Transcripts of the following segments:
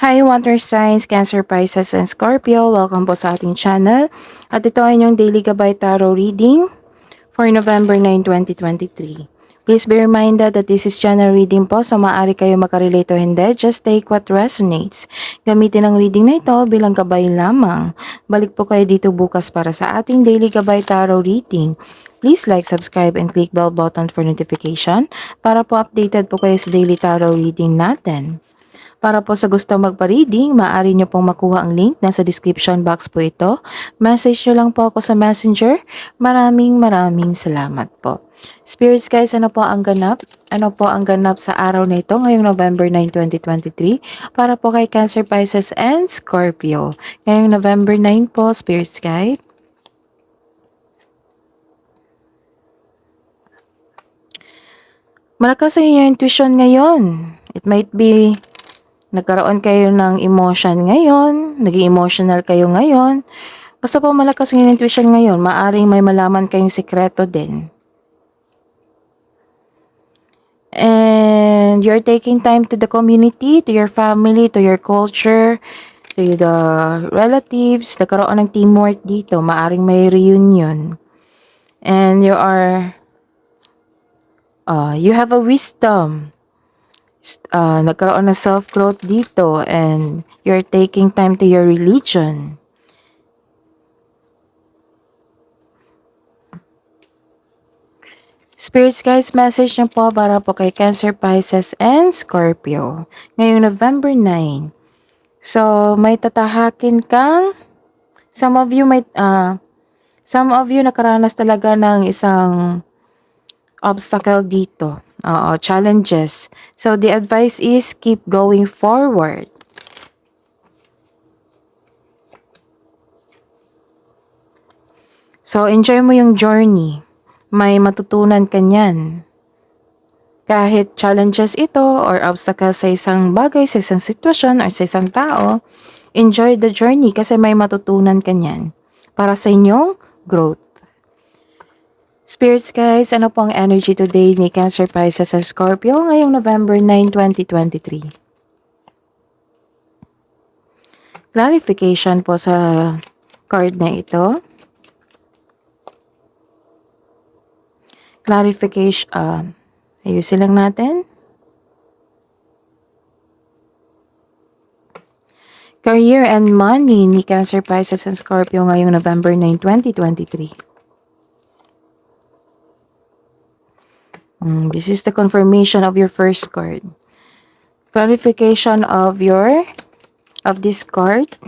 Hi water signs, Cancer, Pisces, and Scorpio. Welcome po sa ating channel. At ito ay inyong Daily Gabay Tarot Reading for November 9, 2023. Please be reminded that this is channel reading po, so maaari kayo makarelate o hindi. Just take what resonates. Gamitin ang reading na ito bilang gabay lamang. Balik po kayo dito bukas para sa ating Daily Gabay Tarot Reading. Please like, subscribe, and click bell button for notification para po updated po kayo sa daily tarot reading natin. Para po sa gusto magpa-reading, maaari nyo pong makuha ang link. Nasa description box po ito. Message nyo lang po ako sa messenger. Maraming salamat po. Spirits guys, ano po ang ganap? Ano po ang ganap sa araw na ito ngayong November 9, 2023 para po kay Cancer, Pisces, and Scorpio. Ngayong November 9 po, Spirits guide. Malakas ang inyong intuition ngayon. It might be nagkaroon kayo ng emotion ngayon, naging emotional kayo ngayon. Basta po malakas ang intuition ngayon, maaring may malaman kayong sikreto din. And you're taking time to the community, to your family, to your culture, to the relatives. Nagkaroon ng teamwork dito, maaring may reunion. And you have a wisdom. Nagkaroon ng self-growth dito and you're taking time to your religion. Spirits guys, message nyo po para po kay Cancer, Pisces, and Scorpio. Ngayong November 9. So, may tatahakin kang, some of you nakaranas talaga ng isang obstacle dito. Challenges. So, the advice is keep going forward. So, enjoy mo yung journey. May matutunan ka niyan. Kahit challenges ito or obstacles sa isang bagay, sa isang sitwasyon, or sa isang tao, enjoy the journey kasi may matutunan ka niyan para sa inyong growth. Spirits guys, ano po ang energy today ni Cancer, Pisces, and Scorpio ngayong November 9, 2023? Clarification po sa card na ito. Clarification, ayusin lang natin. Career and money ni Cancer, Pisces, and Scorpio ngayong November 9, 2023. This is the confirmation of your first card. Clarification of this card.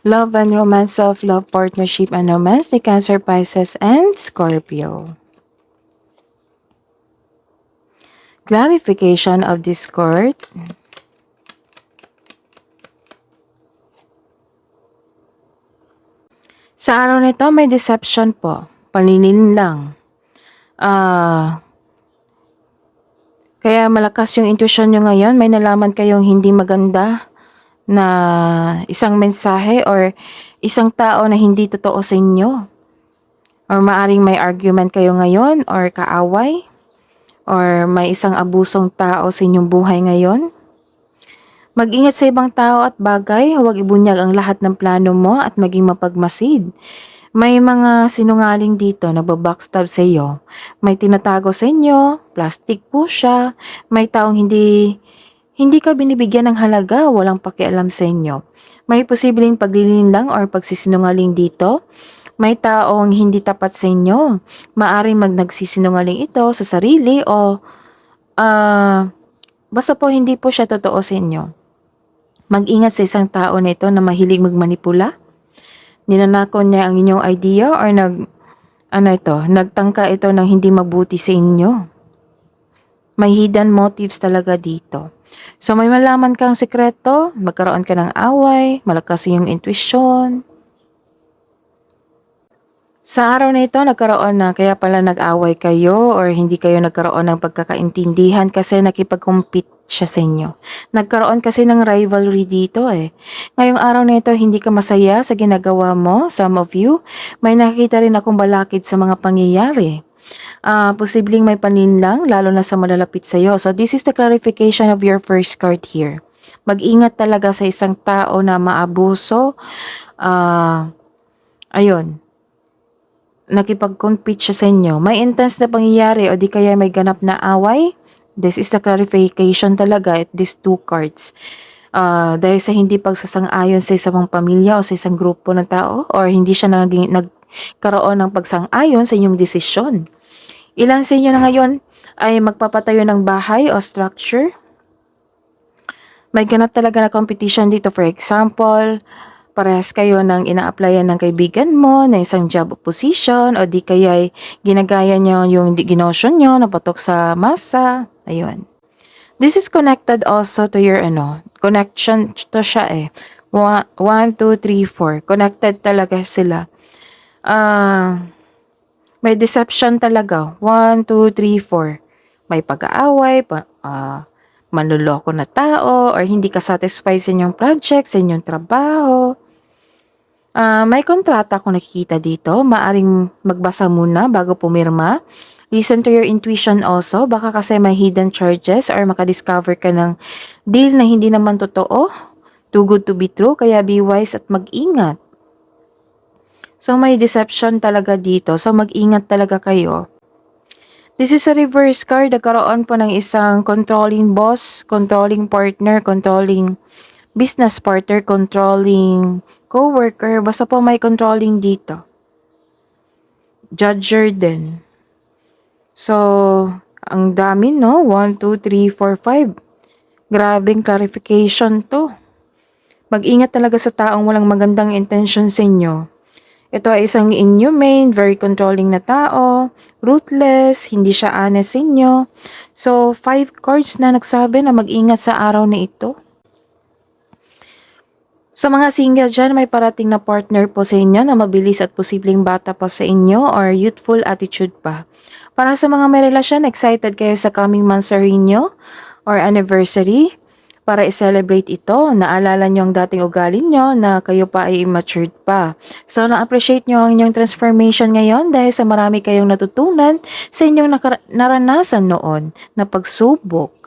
Love and romance, self-love, partnership, and romance ni Cancer, Pisces, and Scorpio. Clarification of this card. Sa araw nito, may deception po. Paninin lang. Kaya malakas yung intuition nyo ngayon. May nalaman kayong hindi maganda na isang mensahe or isang tao na hindi totoo sa inyo. Or maaring may argument kayo ngayon or kaaway. Or may isang abusong tao sa inyong buhay ngayon. Mag-ingat sa ibang tao at bagay, huwag ibunyag ang lahat ng plano mo at maging mapagmasid. May mga sinungaling dito na backstab sa iyo. May tinatago sa inyo, plastic po siya. May taong hindi ka binibigyan ng halaga, walang pakialam sa inyo. May posibleng paglilinlang or pagsisinungaling dito. May taong hindi tapat sa inyo. Maaring nagsisinungaling ito sa sarili o basta po hindi po siya totoo sa inyo. Mag-ingat sa isang tao na ito na mahilig magmanipula. Ninanakaw niya ang inyong idea or nagtangka ito ng hindi mabuti sa inyo. May hidden motives talaga dito. So may malaman kang sekreto, magkaroon ka ng away, malakas yung intuition. Sa araw na ito, kaya pala nag-away kayo or hindi kayo nagkaroon ng pagkakaintindihan kasi nakipag-compete siya sa inyo. Nagkaroon kasi ng rivalry dito eh. Ngayong araw na ito, hindi ka masaya sa ginagawa mo, some of you. May nakita rin akong balakid sa mga pangyayari. Posibleng may paninlang, lalo na sa malalapit sa'yo. So, this is the clarification of your first card here. Mag-ingat talaga sa isang tao na maabuso. Ayun, nakipag-compete siya sa inyo. May intense na pangyayari o di kaya may ganap na away. This is the clarification talaga at these two cards. Dahil sa hindi pagsasang-ayon sa isang pamilya o sa isang grupo ng tao or hindi siya nagkaroon ng pagsang-ayon sa inyong desisyon. Ilan sa inyo na ngayon ay magpapatayo ng bahay o structure? May ganap talaga na competition dito. For example, parehas kayo ng ina-applyan ng kaibigan mo na isang job position o di kaya ginagaya nyo yung ginosyon nyo na patok sa masa. Ayun. This is connected also to your connection to siya eh. 1, 2, 3, 4. Connected talaga sila. May deception talaga. 1, 2, 3, 4. May pag-aaway, manluloko na tao, or hindi ka satisfied sa inyong project, sa inyong trabaho. May kontrata kung nakikita dito. Maaring magbasa muna bago pumirma. Listen to your intuition also. Baka kasi may hidden charges or makadiscover ka ng deal na hindi naman totoo. Too good to be true. Kaya be wise at mag-ingat. So may deception talaga dito. So mag-ingat talaga kayo. This is a reverse card. Nagkaroon po ng isang controlling boss, controlling partner, controlling business partner, controlling co-worker. Basta po may controlling dito. Judger din. So, ang dami, no? 1, 2, 3, 4, 5. Grabing clarification to. Mag-ingat talaga sa taong walang magandang intention sa inyo. Ito ay isang inhumane, very controlling na tao, ruthless, hindi siya honest sa inyo. So, 5 cards na nagsabi na mag-ingat sa araw na ito. Sa mga single dyan, may parating na partner po sa inyo na mabilis at posibleng bata pa sa inyo or youthful attitude pa. Para sa mga may relasyon, excited kayo sa coming months sa renew or anniversary. Para i-celebrate ito, naalala nyo ang dating ugali nyo na kayo pa ay immature pa. So, na-appreciate nyo ang inyong transformation ngayon dahil sa marami kayong natutunan sa inyong naranasan noon na pagsubok.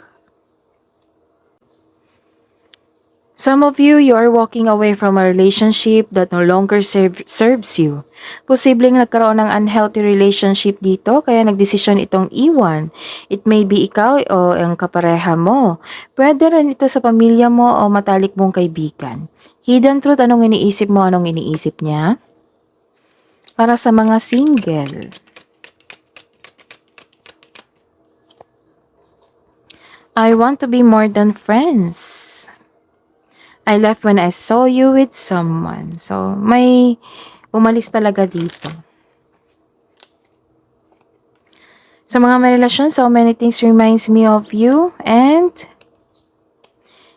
Some of you are walking away from a relationship that no longer serves you. Posibleng nagkaroon ng unhealthy relationship dito kaya nagdesisyon itong iwan. It may be ikaw o ang kapareha mo. Pwede rin ito sa pamilya mo o matalik mong kaibigan. Hidden truth, anong iniisip mo, anong iniisip niya? Para sa mga single. I want to be more than friends. I left when I saw you with someone. So, may umalis talaga dito. Sa mga may relasyon, so many things reminds me of you and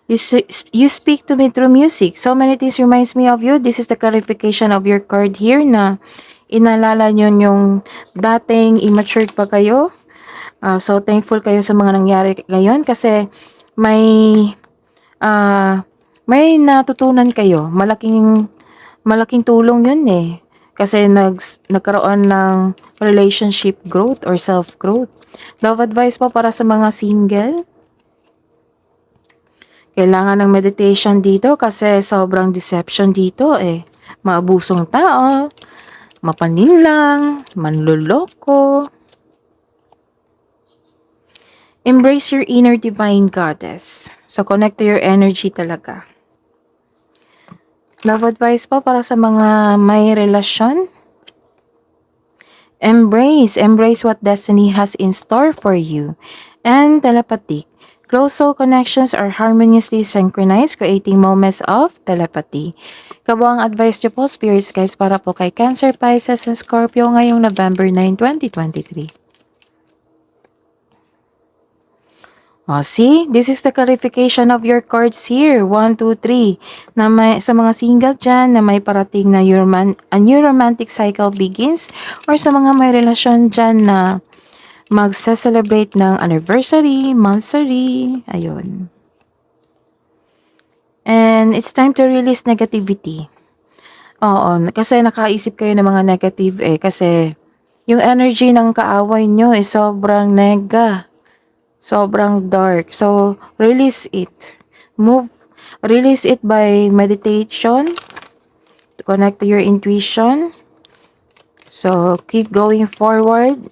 you speak to me through music. So many things reminds me of you. This is the clarification of your card here na inalala nyo yung dating immature pa kayo. So, thankful kayo sa mga nangyari ngayon kasi may natutunan kayo. Malaking tulong yun eh. Kasi nagkaroon ng relationship growth or self-growth. Love advice po para sa mga single. Kailangan ng meditation dito kasi sobrang deception dito eh. Maabusong tao, mapaninlang, manloloko. Embrace your inner divine goddess. So, connect to your energy talaga. Love advice po para sa mga may relasyon. Embrace what destiny has in store for you. And telepathic. Close soul connections are harmoniously synchronized, creating moments of telepathy. Kabuang advice niyo po, spirits guys, para po kay Cancer, Pisces, and Scorpio ngayong November 9, 2023. See, this is the clarification of your cards here. 1, 2, 3. Na sa mga single dyan na may parating na a new romantic cycle begins, or sa mga may relasyon dyan na magse-celebrate ng anniversary, monthsary, ayun. And it's time to release negativity. Oo, kasi nakaisip kayo ng mga negative kasi Yung energy ng kaaway nyo is sobrang nega. Sobrang dark. So, release it. Release it by meditation. To connect to your intuition. So, keep going forward.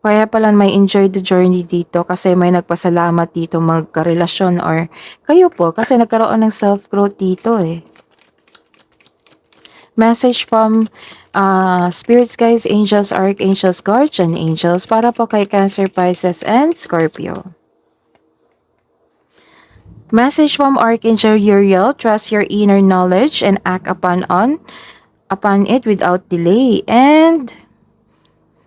Kaya pala may enjoy the journey dito kasi may nagpasalamat dito magkarelasyon or kayo po kasi nagkaroon ng self-growth dito eh. Message from spirits, guys, angels, archangels, guardian angels para po kay Cancer, Pisces, and Scorpio. Message from Archangel Uriel, trust your inner knowledge and act upon it without delay. And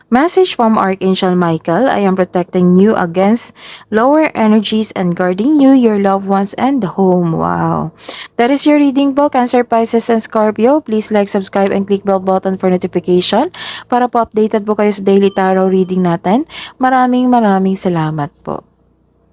message from Archangel Michael, I am protecting you against lower energies and guarding you, your loved ones, and the home. Wow. That is your reading po, Cancer, Pisces, and Scorpio. Please like, subscribe, and click bell button for notification para po updated po kayo sa daily tarot reading natin. Maraming salamat po.